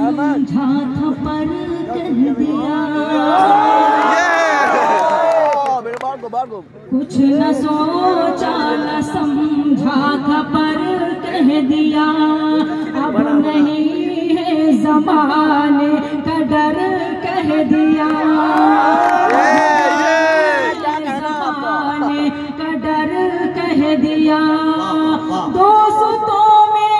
समझा था पर कह दिया, कुछ न सोचा न समझा था पर कह दिया, अब नहीं है ज़माने का डर कह दिया, ज़माने का डर कह दिया। दोस्तों में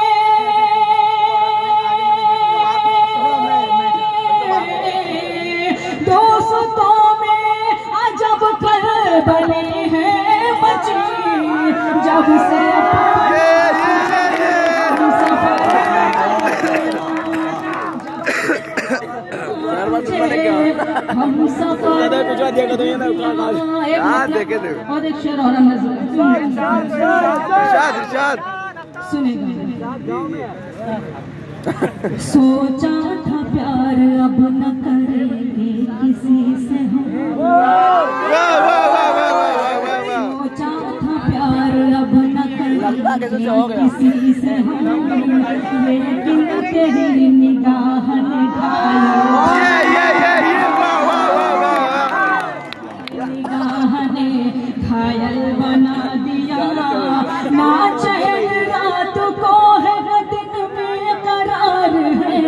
अजब कर बने हैं बची, जब से हम सफर और एक शेर और सुनेगा। सोचा था प्यार अब न करेंगे किसी से हम, सोचा था प्यार अब न करेंगे किसी से हम, लेकिन तेरी निगाह ने घायल बना दिया, ना चैन रात को है न दिन में करार है,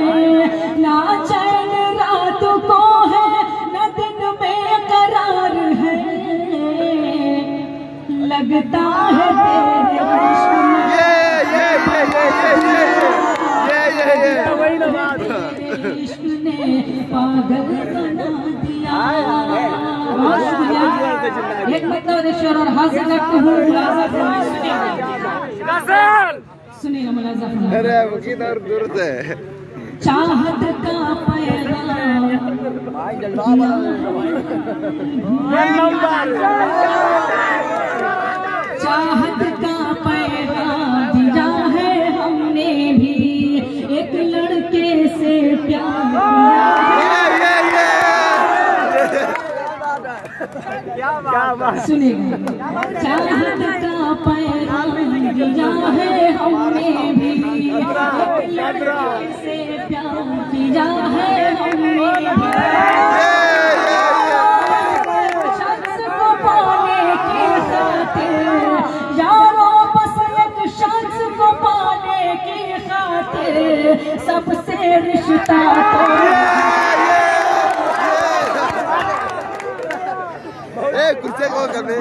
ना चैन रात को है न दिन में करार है, लगता है तेरे इश्क ने पागल बना दिया। एक मतलब ईश्वर और हाथ लगते हूँ सुनिएगा मुलाजा। अरे वो किधर दूर से चाहत का पैगाम, चाहत का पैगाम दिया है हमने भी, एक लड़के से प्यार सुनिएगा। चाहत का पैगाम दिया है हमने भी, एक लड़के से प्यार किया है हमने भी, शख्स को पाने की खातिर यारों, बस एक शख्स को पाने की खातिर सबसे रिश्ता कुर्सी को करने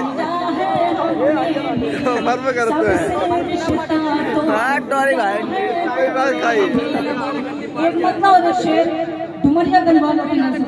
मर्म करते हैं। कोई बात खाई एक मतलब शेर डुमरिया गंजवालों की नजर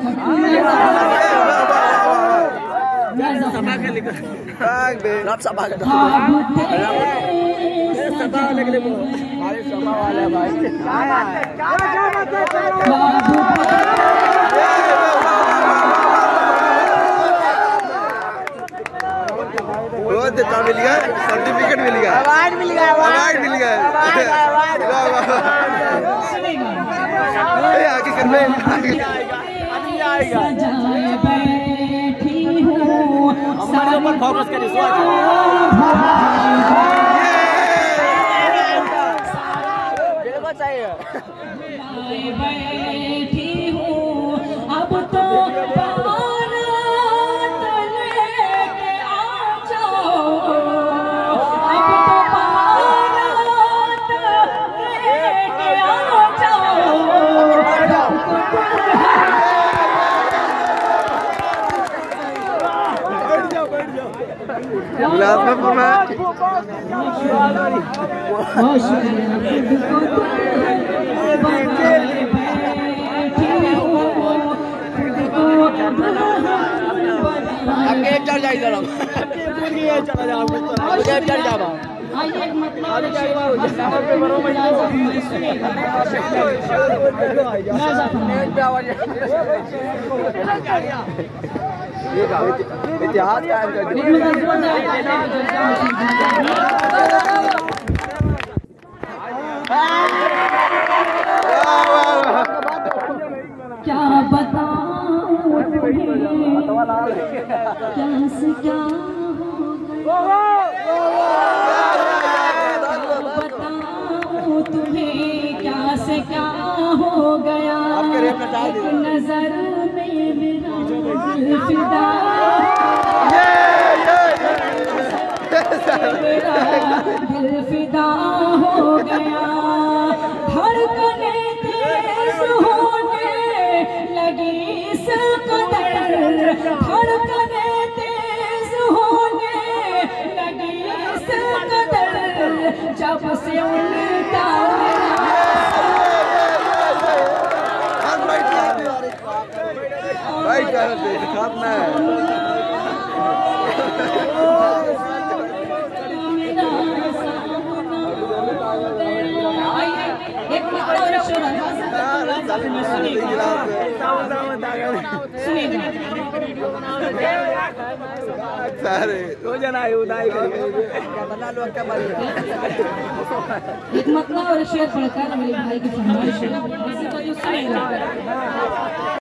मिल गया, सर्टिफिकेट मिल गया, अवार्ड मिल गया, अवार्ड मिल गया। आगे कर ले, बैठी हूँ हमारे ऊपर फोकस करिए। बैठी हूँ अब तो इतिहास क्या बताऊं क्या से क्या बताऊं तुम्हें क्या से क्या हो गया। नजर में मेरा दिल फिदा, मेरा दिल फिदा हो गया। धड़कने तेज होने लगी इस कदर, धड़कने तेज होने लगी इस कदर, जब से उल्टा एक मतलब और शेर पढ़कर मेरे भाई की फरमाइश है।